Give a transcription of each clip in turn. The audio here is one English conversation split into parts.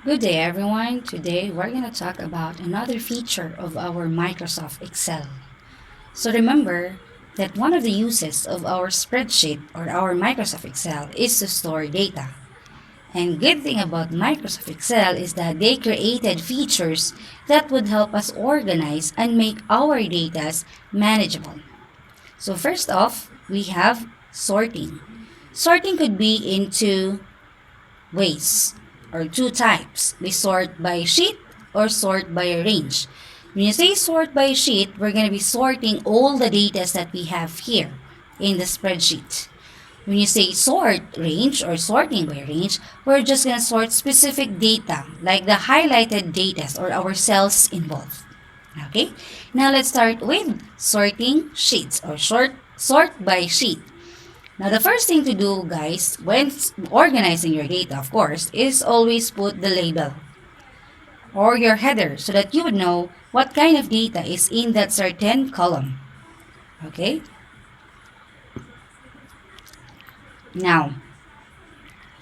Good day, everyone. Today we're going to talk about another feature of our Microsoft Excel. So remember that one of the uses of our spreadsheet or our Microsoft Excel is to store data. And good thing about Microsoft Excel is that they created features that would help us organize and make our data manageable. So first off, we have sorting. Sorting could be into ways or two types. We sort by sheet or sort by range. When you say sort by sheet, we're going to be sorting all the data that we have here in the spreadsheet. When you say sort range or sorting by range, we're just going to sort specific data like the highlighted data or our cells involved. Okay, now let's start with sorting sheets or sort by sheet. Now, the first thing to do, guys, when organizing your data, of course, is always put the label or your header so that you would know what kind of data is in that certain column. Okay? Now,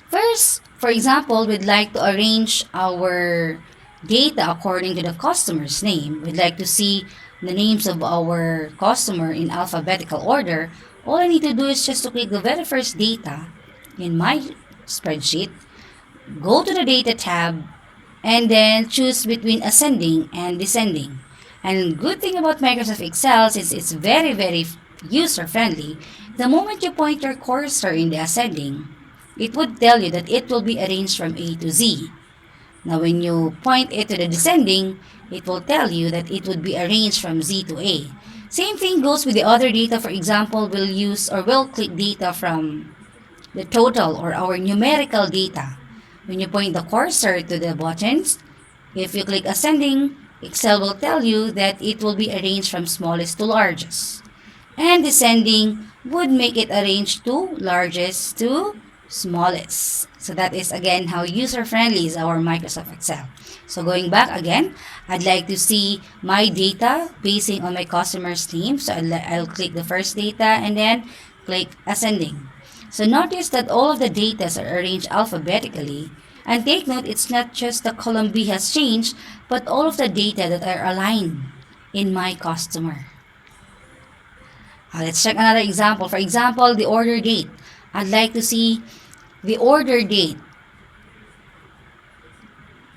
first, for example, we'd like to arrange our data according to the customer's name. We'd like to see the names of our customer in alphabetical order. All I need to do is just to click the very first data in my spreadsheet, go to the data tab, and then choose between ascending and descending. And good thing about Microsoft Excel is it's very user friendly. The moment you point your cursor in the ascending, it would tell you that it will be arranged from A to Z. Now when you point it to the descending, it will tell you that it would be arranged from Z to A. Same thing goes with the other data. For example, we'll click data from the total or our numerical data. When you point the cursor to the buttons, if you click ascending, Excel will tell you that it will be arranged from smallest to largest. And descending would make it arranged to largest to smallest. So that is again how user-friendly is our Microsoft Excel. So going back again, I'd like to see my data basing on my customer's name. So I'll click the first data and then click ascending. So notice that all of the data are arranged alphabetically. And take note, it's not just the column B has changed, but all of the data that are aligned in my customer. Let's check another example. For example, the order date. I'd like to see the order date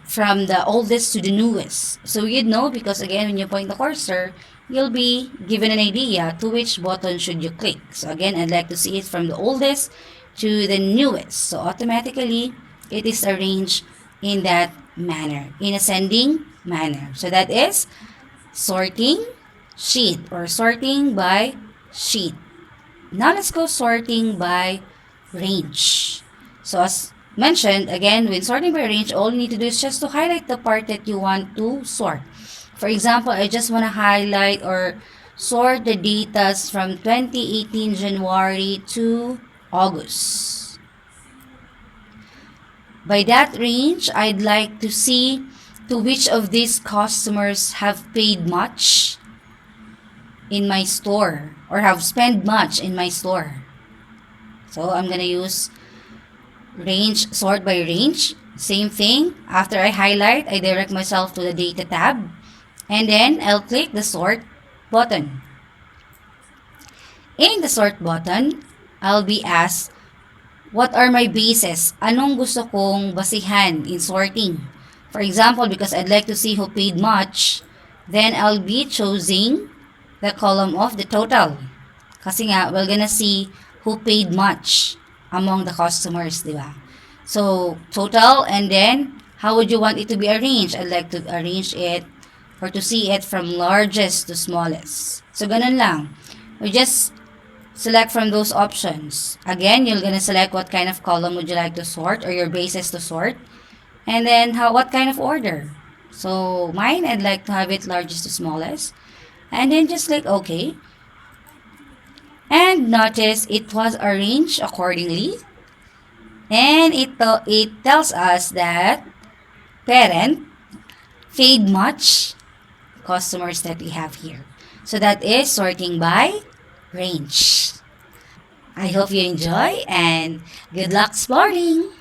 from the oldest to the newest. So you'd know because again, when you point the cursor, you'll be given an idea to which button should you click. So again, I'd like to see it from the oldest to the newest. So automatically, it is arranged in that manner, in ascending manner. So that is sorting sheet or sorting by sheet. Now let's go sorting by range. So as mentioned, again, when sorting by range, all you need to do is just to highlight the part that you want to sort. For example, I just want to highlight or sort the data from 2018 January to August. By that range, I'd like to see to which of these customers have paid much in my store or have spent much in my store. So I'm going to use range, sort by range. Same thing. After I highlight, I direct myself to the data tab and then I'll click the sort button. In the sort button, I'll be asked, what are my bases? Anong gusto kong basihan in sorting? For example, because I'd like to see who paid much, then I'll be choosing the column of the total. Kasi nga, we're gonna see who paid much among the customers, di ba? So, total, and then, how would you want it to be arranged? I'd like to arrange it or to see it from largest to smallest. So, ganun lang. We just select from those options. Again, you're gonna select what kind of column would you like to sort or your bases to sort. And then, what kind of order. So, mine, I'd like to have it largest to smallest. And then just click OK. And notice it was arranged accordingly. And it tells us that parent paid much customers that we have here. So that is sorting by range. I hope you enjoy and good luck exploring!